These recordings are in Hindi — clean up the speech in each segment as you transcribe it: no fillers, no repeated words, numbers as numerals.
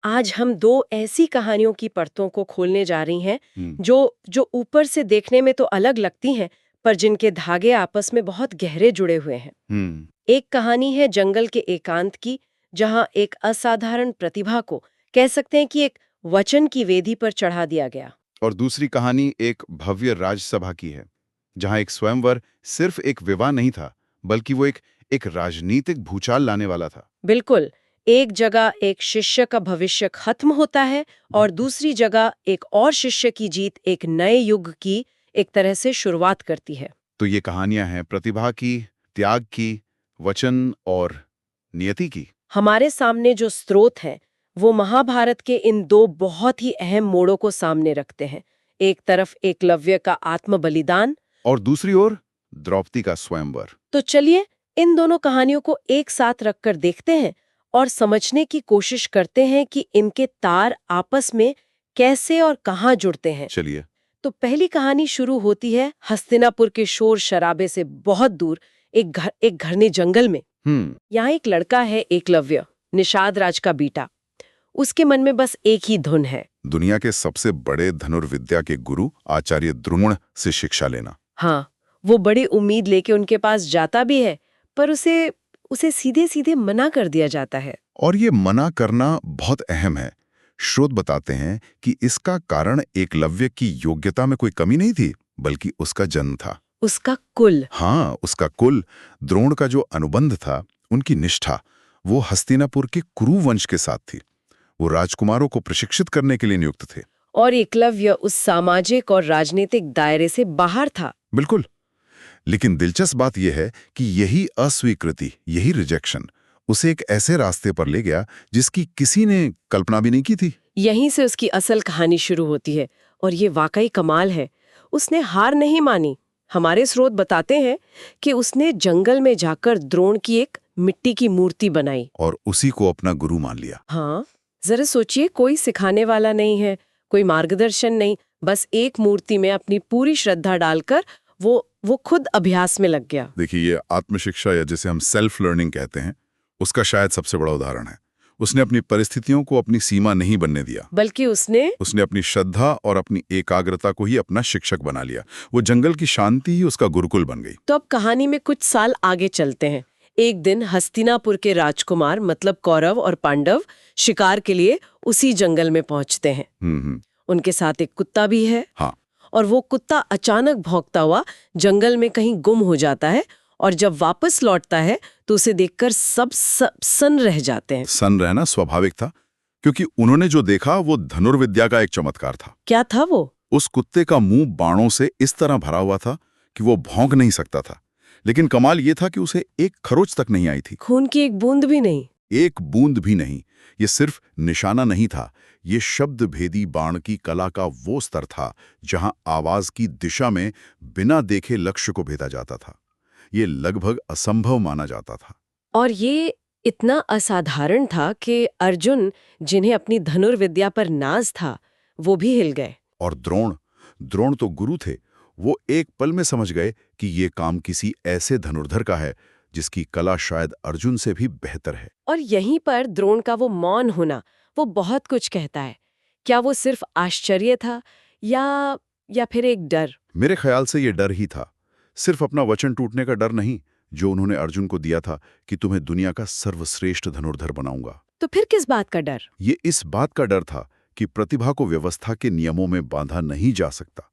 आज हम दो ऐसी कहानियों की परतों को खोलने जा रही हैं हम्म। जो जो ऊपर से देखने में तो अलग लगती हैं, पर जिनके धागे आपस में बहुत गहरे जुड़े हुए हैं। हम्म। एक कहानी है जंगल के एकांत की, जहां एक असाधारण प्रतिभा को, कह सकते हैं कि एक वचन की वेदी पर चढ़ा दिया गया। और दूसरी कहानी एक भव्य राजसभा की है, जहां एक स्वयंवर सिर्फ एक विवाह नहीं था, बल्कि वो एक राजनीतिक भूचाल लाने वाला था। बिल्कुल। एक जगह एक शिष्य का भविष्य खत्म होता है और दूसरी जगह एक और शिष्य की जीत एक नए युग की एक तरह से शुरुआत करती है। तो ये कहानियां हैं प्रतिभा की, त्याग की, वचन और नियति की। हमारे सामने जो स्रोत हैं, वो महाभारत के इन दो बहुत ही अहम मोड़ों को सामने रखते हैं। एक तरफ एकलव्य का आत्म बलिदान। और दूसरी ओर द्रौपदी का स्वयंवर। तो चलिए इन दोनों कहानियों को एक साथ रखकर देखते हैं और समझने की कोशिश करते हैं कि इनके तार आपस में कैसे और कहाँ जुड़ते हैं। चलिए। तो पहली कहानी शुरू होती है हस्तिनापुर के शोर शराबे से बहुत दूर, एक घने जंगल में। हम्म। यहाँ एक लड़का है, एकलव्य, निषाद राज का बेटा। उसके मन में बस एक ही धुन है। दुनिया के सबसे बड़े धनुर्विद्या के गुरु आचार्य द्रोण से शिक्षा लेना। हाँ, वो बड़ी उम्मीद लेके उनके पास जाता भी है, पर उसे उसे सीधे सीधे मना कर दिया जाता है। और ये मना करना बहुत अहम है। स्रोत बताते हैं कि इसका कारण एकलव्य की योग्यता में कोई कमी नहीं थी, बल्कि उसका जन्म था। उसका कुल। हाँ, उसका कुल, द्रोण का जो अनुबंध था, उनकी निष्ठा, वो हस्तिनापुर के कुरु वंश के साथ थी। वो राजकुमारों को प्रशिक्षित करने के लिए नियुक्त थे। और एकलव्य उस सामाजिक और राजनीतिक दायरे से बाहर था। बिल्कुल। लेकिन दिलचस्प बात यह है कि यही अस्वीकृति, यही रिजेक्शन उसे एक ऐसे रास्ते पर ले गया जिसकी किसी ने कल्पना भी नहीं की थी। यहीं से उसकी असल कहानी शुरू होती है, और ये वाकई कमाल है। उसने हार नहीं मानी। हमारे स्रोत बताते हैं कि उसने जंगल में जाकर द्रोण की एक मिट्टी की मूर्ति बनाई। और उसी को अपना गुरु मान लिया। हाँ, जरा सोचिए, कोई सिखाने वाला नहीं है, कोई मार्गदर्शन नहीं, बस एक मूर्ति में अपनी पूरी श्रद्धा डालकर वो खुद अभ्यास में लग गया। देखिए, ये आत्मशिक्षा या जिसे हम सेल्फ लर्निंग कहते हैं, उसका शायद सबसे बड़ा उदाहरण है। उसने अपनी परिस्थितियों को अपनी सीमा नहीं बनने दिया, बल्कि उसने अपनी श्रद्धा और अपनी एकाग्रता को ही अपना शिक्षक बना लिया। वो जंगल की शांति ही उसका गुरुकुल बन गई। तो अब कहानी में कुछ साल आगे चलते हैं। एक दिन हस्तिनापुर के राजकुमार, मतलब कौरव और पांडव, शिकार के लिए उसी जंगल में पहुंचते हैं। उनके साथ एक कुत्ता भी है। हाँ। और वो कुत्ता अचानक भौंकता हुआ जंगल में कहीं गुम हो जाता है, और जब वापस लौटता है तो उसे देखकर सब सन्न रह जाते हैं। सन्न रहना स्वाभाविक था, क्योंकि उन्होंने जो देखा वो धनुर्विद्या का एक चमत्कार था। क्या था वो? उस कुत्ते का मुंह बाणों से इस तरह भरा हुआ था कि वो भौंक नहीं सकता था। लेकिन कमाल ये था कि उसे एक खरोच तक नहीं आई थी। खून की एक बूंद भी नहीं। एक बूंद भी नहीं। ये सिर्फ निशाना नहीं था, ये शब्द भेदी बाण की कला का वो स्तर था जहां आवाज की दिशा में बिना देखे लक्ष्य को भेदा जाता था। ये लगभग असंभव माना जाता था। और ये इतना असाधारण था कि अर्जुन, जिन्हें अपनी धनुर्विद्या पर नाज था, वो भी हिल गए। और द्रोण तो गुरु थे। वो एक पल में समझ गए कि ये काम किसी ऐसे धनुर्धर का है जिसकी कला शायद अर्जुन से भी बेहतर है। और यहीं पर द्रोण का वो मौन होना, वो बहुत कुछ कहता है। क्या वो सिर्फ आश्चर्य था, या फिर एक डर? मेरे ख्याल से ये डर ही था। सिर्फ अपना वचन टूटने का डर नहीं, जो उन्होंने अर्जुन को दिया था कि तुम्हें दुनिया का सर्वश्रेष्ठ धनुर्धर बनाऊंगा। तो फिर किस बात का डर? ये इस बात का डर था कि प्रतिभा को व्यवस्था के नियमों में बांधा नहीं जा सकता।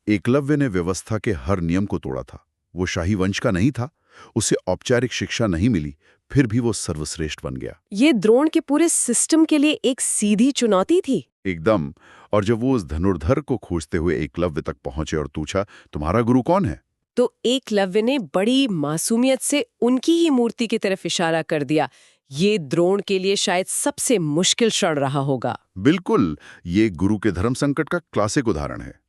एकलव्य ने व्यवस्था के हर नियम को तोड़ा था। वो शाही वंश का नहीं था, उसे औपचारिक शिक्षा नहीं मिली, फिर भी वो सर्वश्रेष्ठ बन गया। ये द्रोण के पूरे सिस्टम के लिए एक सीधी चुनौती थी। एकदम। और जब वो उस धनुर्धर को खोजते हुए एकलव्य तक पहुंचे और पूछा, तुम्हारा गुरु कौन है? तो एकलव्य ने बड़ी मासूमियत से उनकी ही मूर्ति की तरफ इशारा कर दिया। ये द्रोण के लिए शायद सबसे मुश्किल क्षण रहा होगा। बिल्कुल। ये गुरु के धर्म संकट का क्लासिक उदाहरण है।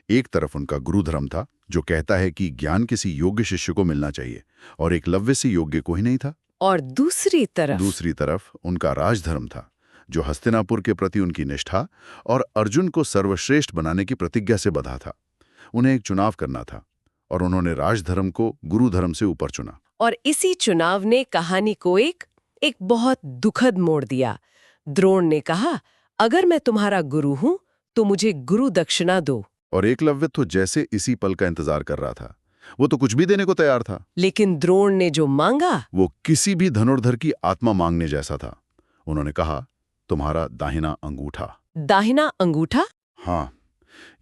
एक तरफ उनका गुरु धर्म था, जो कहता है कि ज्ञान किसी योग्य शिष्य को मिलना चाहिए, और एकलव्य से योग्य कोई नहीं था। और दूसरी तरफ उनका राजधर्म था, जो हस्तिनापुर के प्रति उनकी निष्ठा और अर्जुन को सर्वश्रेष्ठ बनाने की प्रतिज्ञा से बंधा था। उन्हें एक चुनाव करना था, और उन्होंने राजधर्म को गुरु धर्म से ऊपर चुना। और इसी चुनाव ने कहानी को एक बहुत दुखद मोड़ दिया। द्रोण ने कहा, अगर मैं तुम्हारा गुरु हूं तो मुझे गुरु दक्षिणा दो। और एकलव्य तो जैसे इसी पल का इंतजार कर रहा था। वो तो कुछ भी देने को तैयार था। लेकिन द्रोण ने जो मांगा वो किसी भी धनुर्धर की आत्मा मांगने जैसा था। उन्होंने कहा, तुम्हारा दाहिना अंगूठा। दाहिना अंगूठा? हाँ,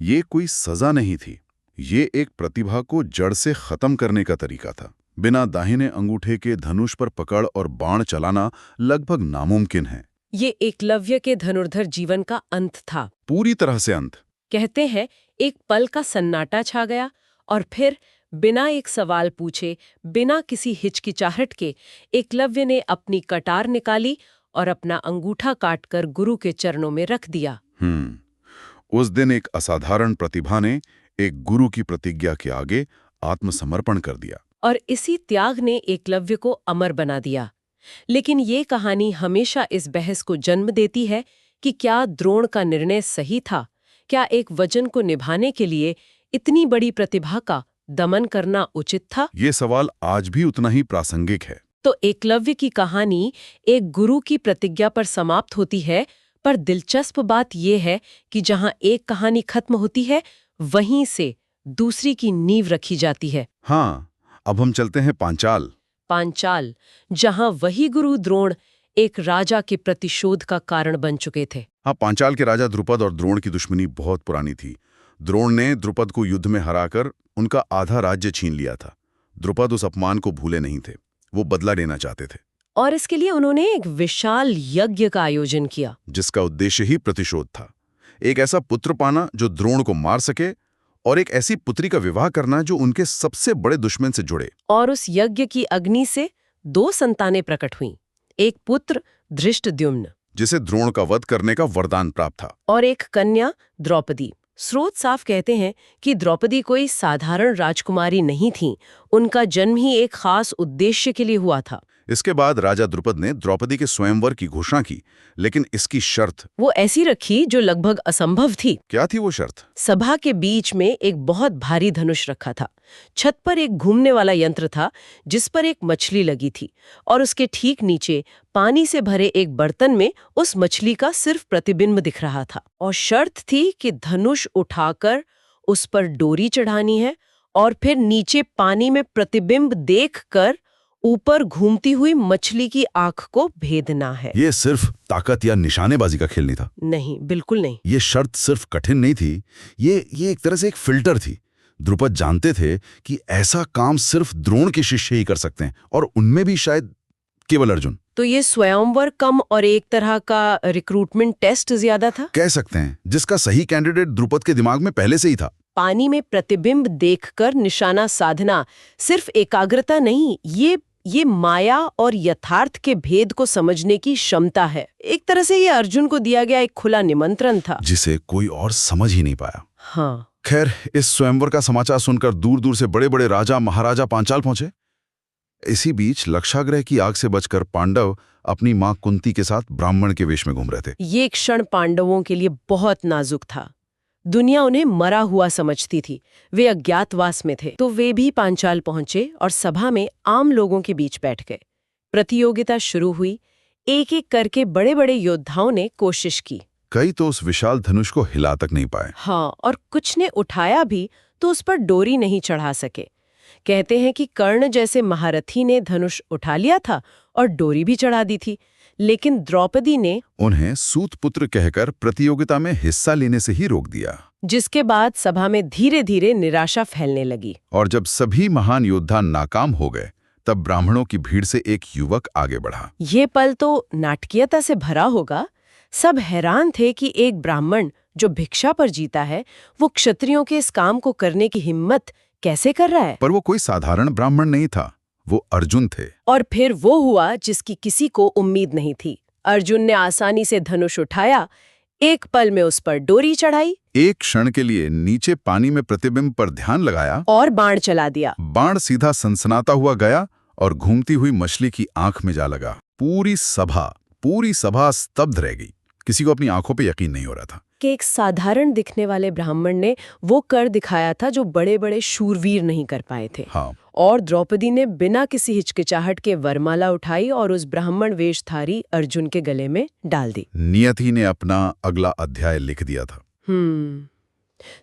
ये कोई सजा नहीं थी। ये एक प्रतिभा को जड़ से खत्म करने का तरीका था। बिना दाहिने अंगूठे के धनुष पर पकड़ और बाण चलाना लगभग नामुमकिन है। ये एकलव्य के धनुर्धर जीवन का अंत था। पूरी तरह से अंत। कहते हैं एक पल का सन्नाटा छा गया और फिर बिना एक सवाल पूछे, बिना किसी हिचकिचाहट के एकलव्य ने अपनी कटार निकाली और अपना अंगूठा काटकर गुरु के चरणों में रख दिया। उस दिन एक असाधारण प्रतिभा ने एक गुरु की प्रतिज्ञा के आगे आत्मसमर्पण कर दिया। और इसी त्याग ने एकलव्य को अमर बना दिया। लेकिन ये कहानी हमेशा इस बहस को जन्म देती है कि क्या द्रोण का निर्णय सही था? क्या एक वचन को निभाने के लिए इतनी बड़ी प्रतिभा का दमन करना उचित था? ये सवाल आज भी उतना ही प्रासंगिक है। तो एकलव्य की कहानी एक गुरु की प्रतिज्ञा पर समाप्त होती है, पर दिलचस्प बात यह है कि जहां एक कहानी खत्म होती है, वहीं से दूसरी की नींव रखी जाती है। हाँ, अब हम चलते हैं पांचाल। पांचाल, जहां वही गुरु द्रोण एक राजा के प्रतिशोध का कारण बन चुके थे। हाँ, पांचाल के राजा द्रुपद और द्रोण की दुश्मनी बहुत पुरानी थी। द्रोण ने द्रुपद को युद्ध में हराकर उनका आधा राज्य छीन लिया था। द्रुपद उस अपमान को भूले नहीं थे। वो बदला लेना चाहते थे। और इसके लिए उन्होंने एक विशाल यज्ञ का आयोजन किया, जिसका उद्देश्य ही प्रतिशोध था। एक ऐसा पुत्र पाना जो द्रोण को मार सके, और एक ऐसी पुत्री का विवाह करना जो उनके सबसे बड़े दुश्मन से जुड़े। और उस यज्ञ की अग्नि से 2 संतानें प्रकट हुईं। एक पुत्र धृष्टद्युम्न, जिसे द्रोण का वध करने का वरदान प्राप्त था, और एक कन्या द्रौपदी। स्रोत साफ कहते हैं कि द्रौपदी कोई साधारण राजकुमारी नहीं थी। उनका जन्म ही एक खास उद्देश्य के लिए हुआ था। इसके बाद राजा द्रुपद ने द्रौपदी के स्वयंवर की घोषणा की, लेकिन इसकी शर्त वो ऐसी रखी जो लगभग असंभव थी। क्या थी वो शर्त? सभा के बीच में एक बहुत भारी धनुष रखा था। छत पर एक घूमने वाला यंत्र था जिस पर एक मछली लगी थी, और उसके ठीक नीचे पानी से भरे एक बर्तन में उस मछली का सिर्फ प्रतिबिंब दिख रहा था। और शर्त थी कि धनुष उठाकर उस पर डोरी चढ़ानी है और फिर नीचे पानी में प्रतिबिंब देखकर ऊपर घूमती हुई मछली की आंख को भेदना है। ये सिर्फ ताकत या निशानेबाजी का खेल नहीं था। नहीं, बिल्कुल नहीं। ये शर्त सिर्फ कठिन नहीं थी, ये एक तरह से एक फिल्टर थी। द्रुपद जानते थे कि ऐसा काम सिर्फ द्रोण के शिष्य ही कर सकते हैं, और उनमें भी शायद केवल अर्जुन। तो ये स्वयंवर कम और एक तरह का रिक्रूटमेंट टेस्ट ज्यादा था, कह सकते हैं, जिसका सही कैंडिडेट द्रुपद के दिमाग में पहले से ही था। पानी में प्रतिबिंब देखकर निशाना साधना सिर्फ एकाग्रता नहीं, ये माया और यथार्थ के भेद को समझने की क्षमता है। एक तरह से ये अर्जुन को दिया गया एक खुला निमंत्रण था, जिसे कोई और समझ ही नहीं पाया। हाँ। खैर, इस स्वयंवर का समाचार सुनकर दूर दूर से बड़े बड़े राजा महाराजा पांचाल पहुंचे। इसी बीच लक्षाग्रह की आग से बचकर पांडव अपनी मां कुंती के साथ ब्राह्मण के वेश में घूम रहे थे। ये क्षण पांडवों के लिए बहुत नाजुक था। दुनिया उन्हें मरा हुआ समझती थी, वे अज्ञातवास में थे। तो वे भी पांचाल पहुंचे और सभा में आम लोगों के बीच बैठ गए। प्रतियोगिता शुरू हुई। एक एक करके बड़े बड़े योद्धाओं ने कोशिश की। कई तो उस विशाल धनुष को हिला तक नहीं पाए। हाँ, और कुछ ने उठाया भी तो उस पर डोरी नहीं चढ़ा सके। कहते हैं कि कर्ण जैसे महारथी ने धनुष उठा लिया था और डोरी भी चढ़ा दी थी, लेकिन द्रौपदी ने उन्हें सूतपुत्र कहकर प्रतियोगिता में हिस्सा लेने से ही रोक दिया। जिसके बाद सभा में धीरे धीरे निराशा फैलने लगी। और जब सभी महान योद्धा नाकाम हो गए, तब ब्राह्मणों की भीड़ से एक युवक आगे बढ़ा। ये पल तो नाटकीयता से भरा होगा। सब हैरान थे कि एक ब्राह्मण जो भिक्षा पर जीता है, वो क्षत्रियों के इस काम को करने की हिम्मत कैसे कर रहा है। पर वो कोई साधारण ब्राह्मण नहीं था, वो अर्जुन थे। और फिर वो हुआ जिसकी किसी को उम्मीद नहीं थी। अर्जुन ने आसानी से धनुष उठाया, एक पल में उस पर डोरी चढ़ाई, एक क्षण के लिए नीचे पानी में प्रतिबिंब पर ध्यान लगाया और बाण चला दिया। बाण सीधा सनसनाता हुआ गया और घूमती हुई मछली की आंख में जा लगा। पूरी सभा स्तब्ध रह गई। किसी को अपनी आंखों पे यकीन नहीं हो रहा था कि एक साधारण दिखने वाले ब्राह्मण ने वो कर दिखाया था जो बड़े बड़े शूरवीर नहीं कर पाए थे। हाँ। और द्रौपदी ने बिना किसी हिचकिचाहट के वरमाला उठाई और उस ब्राह्मण वेशधारी अर्जुन के गले में डाल दी। नियति ने अपना अगला अध्याय लिख दिया था।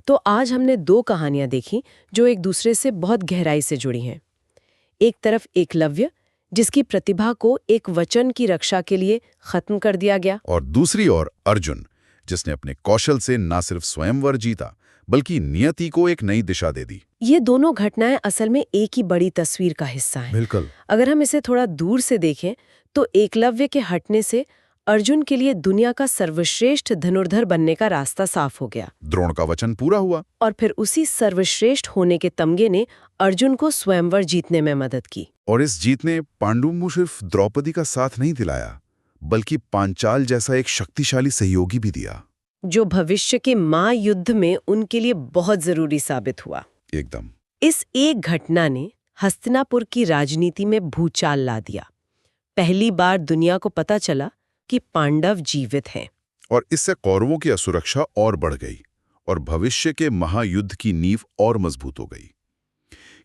तो आज हमने 2 कहानियां देखी जो एक दूसरे से बहुत गहराई से जुड़ी हैं। एक तरफ एकलव्य, जिसकी प्रतिभा को एक वचन की रक्षा के लिए खत्म कर दिया गया, और दूसरी ओर अर्जुन, जिसने अपने कौशल से न सिर्फ स्वयंवर जीता बल्कि नियति को एक नई दिशा दे दी। ये दोनों घटनाएं असल में एक ही बड़ी तस्वीर का हिस्सा हैं। बिल्कुल। अगर हम इसे थोड़ा दूर से देखें तो एकलव्य के हटने से अर्जुन के लिए दुनिया का सर्वश्रेष्ठ धनुर्धर बनने का रास्ता साफ हो गया। द्रोण का वचन पूरा हुआ। और फिर उसी सर्वश्रेष्ठ होने के तमगे ने अर्जुन को स्वयंवर जीतने में मदद की। और इस जीत ने पांडुओं को सिर्फ द्रौपदी का साथ नहीं दिलाया, बल्कि पांचाल जैसा एक शक्तिशाली सहयोगी भी दिया, जो भविष्य के महायुद्ध में उनके लिए बहुत जरूरी साबित हुआ। एकदम। इस एक घटना ने हस्तिनापुर की राजनीति में भूचाल ला दिया। पहली बार दुनिया को पता चला कि पांडव जीवित हैं। और इससे कौरवों की असुरक्षा और बढ़ गई और भविष्य के महायुद्ध की नींव और मजबूत हो गई।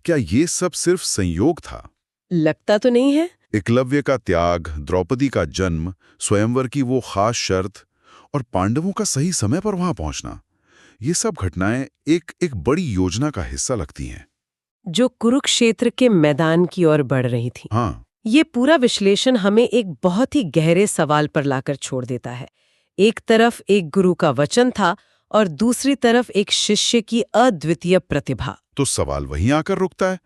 क्या ये सब सिर्फ संयोग था? लगता तो नहीं है। एकलव्य का त्याग, द्रौपदी का जन्म, स्वयंवर की वो खास शर्त और पांडवों का सही समय पर वहां पहुंचना, ये सब घटनाएं एक बड़ी योजना का हिस्सा लगती हैं, जो कुरुक्षेत्र के मैदान की ओर बढ़ रही थी। हाँ। ये पूरा विश्लेषण हमें एक बहुत ही गहरे सवाल पर लाकर छोड़ देता है। एक तरफ एक गुरु का वचन था और दूसरी तरफ एक शिष्य की अद्वितीय प्रतिभा। तो सवाल वहीं आकर रुकता है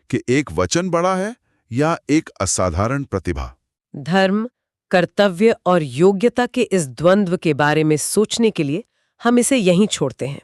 कि एक वचन बड़ा है या एक असाधारण प्रतिभा? धर्म, कर्तव्य और योग्यता के इस द्वंद्व के बारे में सोचने के लिए हम इसे यहीं छोड़ते हैं।